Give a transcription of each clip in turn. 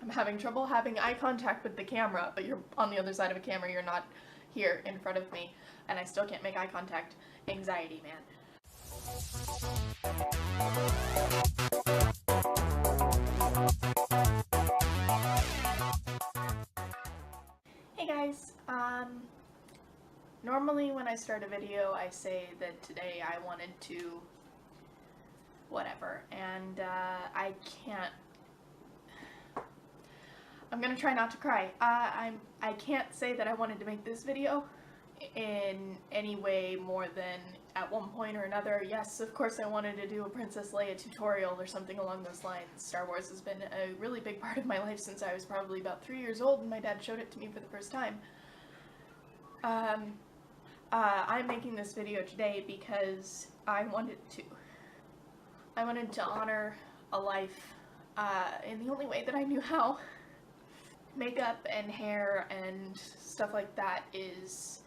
I'm having trouble having eye contact with the camera, but you're on the other side of a camera, you're not here in front of me, and I still can't make eye contact. Anxiety, man. Hey guys, normally when I start a video I say that today I wanted to whatever, and I can't. I'm gonna try not to cry. I can't say that I wanted to make this video in any way more than at one point or another. Yes, of course I wanted to do a Princess Leia tutorial or something along those lines. Star Wars has been a really big part of my life since I was probably about 3 years old and my dad showed it to me for the first time. I'm making this video today because I wanted to honor a life in the only way that I knew how. Makeup and hair and stuff like that is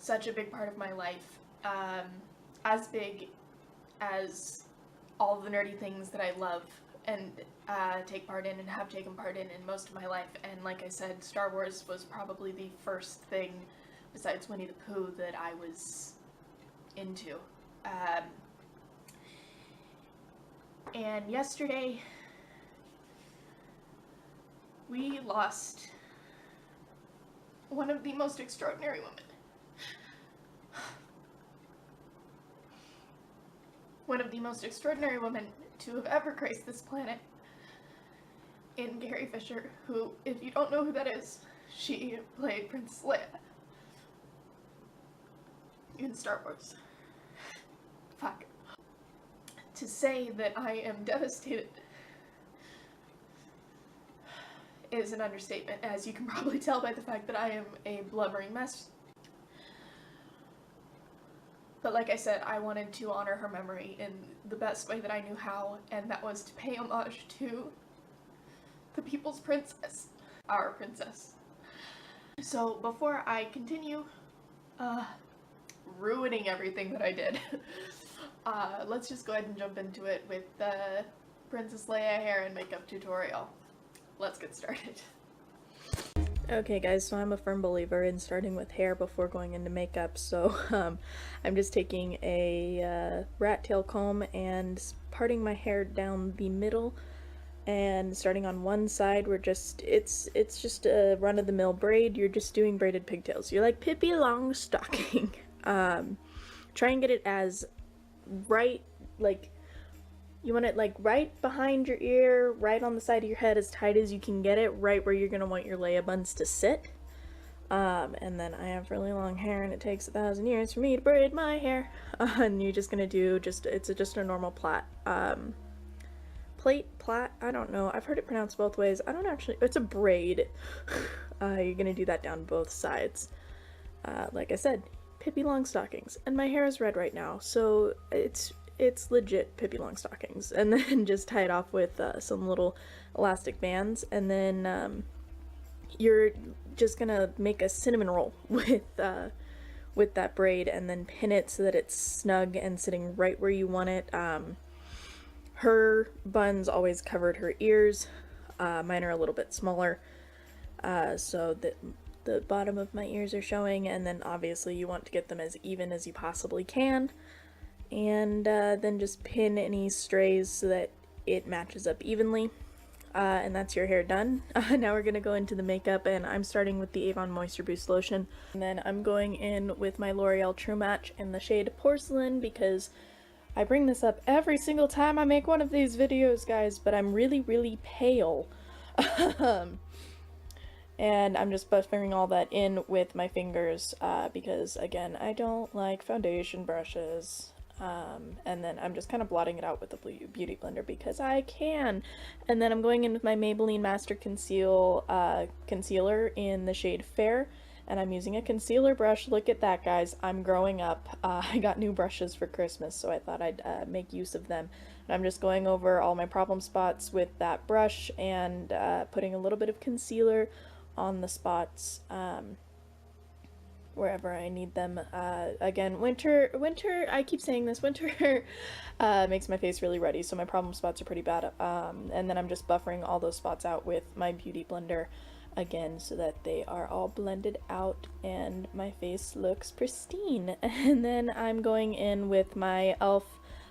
such a big part of my life, as big as all the nerdy things that I love and take part in and have taken part in most of my life. And like I said, Star Wars was probably the first thing besides Winnie the Pooh that I was into. And yesterday we lost one of the most extraordinary women. One of the most extraordinary women to have ever graced this planet in Carrie Fisher, who, if you don't know who that is, she played Princess Leia in Star Wars. Fuck. To say that I am devastated is an understatement, as you can probably tell by the fact that I am a blubbering mess. But like I said, I wanted to honor her memory in the best way that I knew how, and that was to pay homage to the people's princess, our princess. So before I continue ruining everything that I did, let's just go ahead and jump into it with the Princess Leia hair and makeup tutorial. Let's get started. Okay guys, so I'm a firm believer in starting with hair before going into makeup, so I'm just taking a rat tail comb and parting my hair down the middle, and starting on one side we're just, it's just a run-of-the-mill braid. You're just doing braided pigtails. You're like Pippi Longstocking. Try and get it as right, like, you want it like right behind your ear, right on the side of your head, as tight as you can get it, right where you're gonna want your Leia buns to sit. And then I have really long hair and it takes 1,000 years for me to braid my hair. And you're just gonna do it's just a normal plait, I don't know, I've heard it pronounced both ways. I don't actually, it's a braid. You're gonna do that down both sides. Like I said, Pippi Longstockings, and my hair is red right now, so it's legit Pippi Longstockings. And then just tie it off with some little elastic bands, and then you're just gonna make a cinnamon roll with that braid, and then pin it so that it's snug and sitting right where you want it. Her buns always covered her ears. Mine are a little bit smaller, so that the bottom of my ears are showing, and then obviously you want to get them as even as you possibly can. And then just pin any strays so that it matches up evenly, and that's your hair done. Now we're gonna go into the makeup, and I'm starting with the Avon Moisture Boost Lotion, and then I'm going in with my L'Oreal True Match in the shade Porcelain, because I bring this up every single time I make one of these videos, guys, but I'm really pale. And I'm just buffering all that in with my fingers, because again, I don't like foundation brushes. And then I'm just kind of blotting it out with the Beauty Blender because I can. And then I'm going in with my Maybelline Master Concealer in the shade Fair, and I'm using a concealer brush. Look at that, guys. I'm growing up. I got new brushes for Christmas, so I thought I'd make use of them. And I'm just going over all my problem spots with that brush and putting a little bit of concealer on the spots wherever I need them. Again, winter, I keep saying this, winter makes my face really ruddy, so my problem spots are pretty bad. And then I'm just buffering all those spots out with my Beauty Blender again so that they are all blended out and my face looks pristine. And then I'm going in with my e.l.f.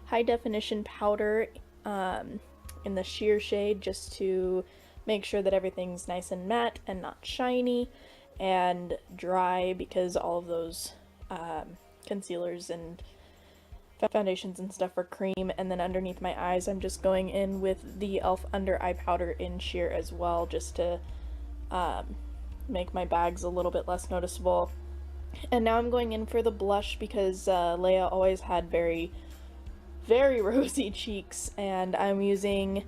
high definition powder in the sheer shade just to make sure that everything's nice and matte and not shiny and dry, because all of those concealers and foundations and stuff are cream. And then underneath my eyes I'm just going in with the e.l.f. under eye powder in sheer as well, just to make my bags a little bit less noticeable. And now I'm going in for the blush because Leia always had very, very rosy cheeks, and I'm using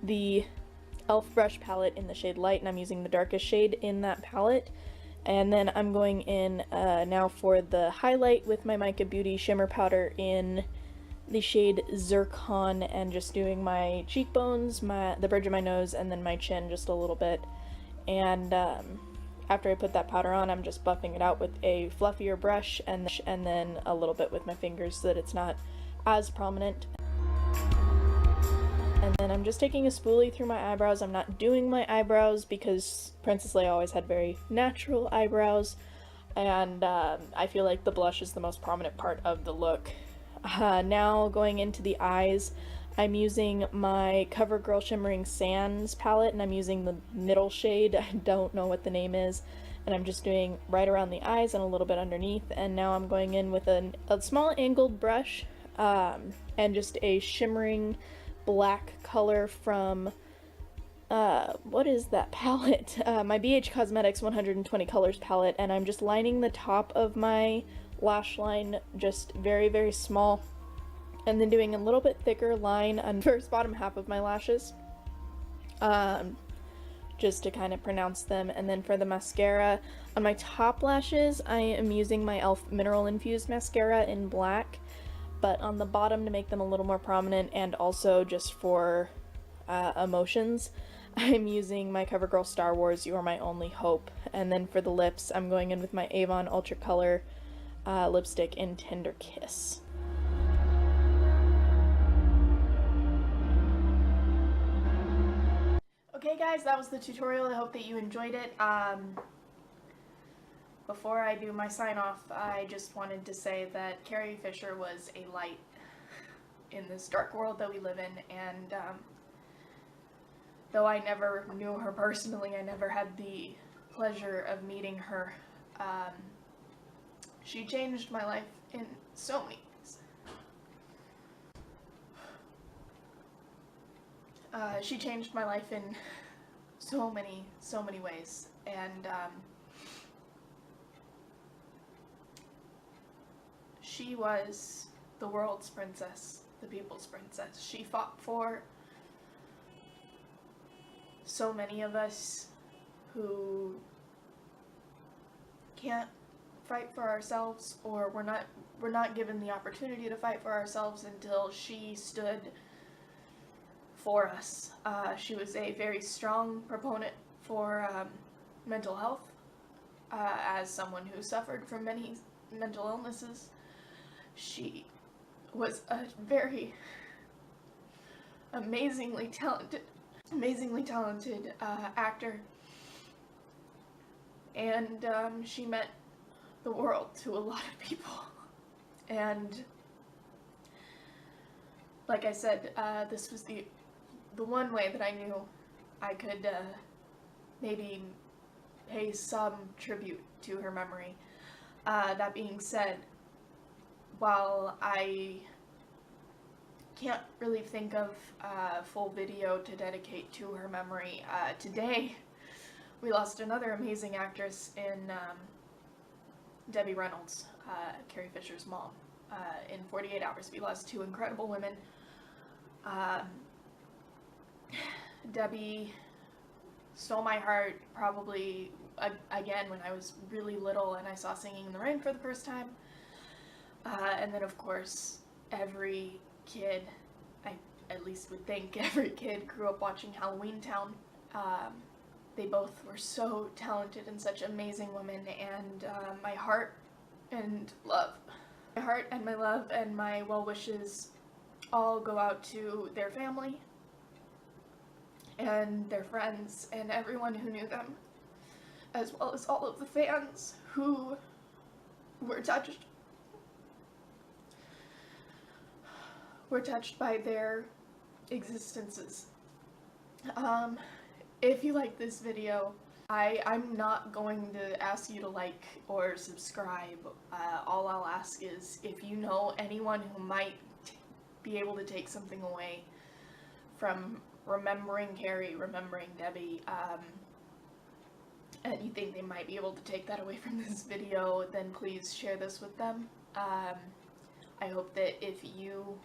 the e.l.f. brush palette in the shade Light, and I'm using the darkest shade in that palette. And then I'm going in now for the highlight with my Mica Beauty shimmer powder in the shade Zircon, and just doing my cheekbones, the bridge of my nose, and then my chin just a little bit. And after I put that powder on, I'm just buffing it out with a fluffier brush, and then a little bit with my fingers so that it's not as prominent. And then I'm just taking a spoolie through my eyebrows. I'm not doing my eyebrows because Princess Leia always had very natural eyebrows, and I feel like the blush is the most prominent part of the look. Now going into the eyes, I'm using my CoverGirl Shimmering Sands palette, and I'm using the middle shade. I don't know what the name is, and I'm just doing right around the eyes and a little bit underneath. And now I'm going in with a small angled brush and just a shimmering black color from what is that palette? My BH Cosmetics 120 Colors palette, and I'm just lining the top of my lash line just very, very small, and then doing a little bit thicker line on the first bottom half of my lashes, just to kind of pronounce them. And then for the mascara, on my top lashes, I am using my e.l.f. Mineral Infused Mascara in black, but on the bottom, to make them a little more prominent and also just for emotions, I'm using my CoverGirl Star Wars You Are My Only Hope. And then for the lips, I'm going in with my Avon Ultra Color lipstick in Tender Kiss. Okay guys, that was the tutorial. I hope that you enjoyed it. Before I do my sign off, I just wanted to say that Carrie Fisher was a light in this dark world that we live in, and though I never knew her personally, I never had the pleasure of meeting her, she changed my life in so many ways. She changed my life in so many ways, and she was the world's princess, the people's princess. She fought for so many of us who can't fight for ourselves, or we're not given the opportunity to fight for ourselves until she stood for us. She was a very strong proponent for mental health. As someone who suffered from many mental illnesses, she was a very amazingly talented actor, and she meant the world to a lot of people. And like I said, this was the one way that I knew I could maybe pay some tribute to her memory. That being said, while I can't really think of a full video to dedicate to her memory, today we lost another amazing actress in Debbie Reynolds, Carrie Fisher's mom. In 48 hours we lost two incredible women. Debbie stole my heart probably again when I was really little and I saw Singing in the Rain for the first time. And then of course every kid, I at least would think every kid, grew up watching Halloween Town. They both were so talented and such amazing women, and my heart and love. My heart and my love and my well wishes all go out to their family and their friends and everyone who knew them, as well as all of the fans who were touched by their existences. If you like this video, I'm not going to ask you to like or subscribe. All I'll ask is if you know anyone who might be able to take something away from remembering Carrie, remembering Debbie, and you think they might be able to take that away from this video, then please share this with them. I hope that if you,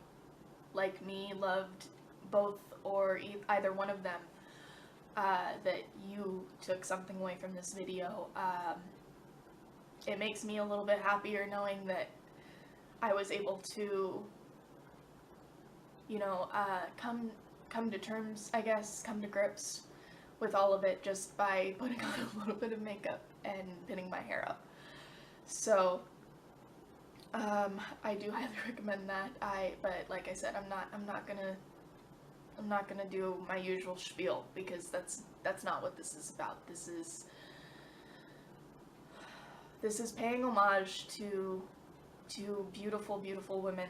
like me, loved both or either one of them, that you took something away from this video. It makes me a little bit happier knowing that I was able to, you know, come to terms, I guess, come to grips with all of it just by putting on a little bit of makeup and pinning my hair up. So, I do highly recommend that. But like I said, I'm not gonna do my usual spiel, because that's not what this is about. This is paying homage to beautiful, beautiful women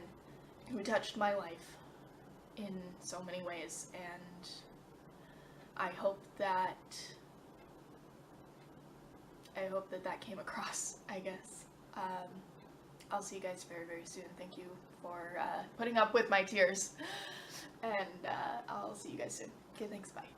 who touched my life in so many ways, and I hope that came across, I guess. I'll see you guys very, very soon. Thank you for putting up with my tears. And I'll see you guys soon. Okay, thanks, bye.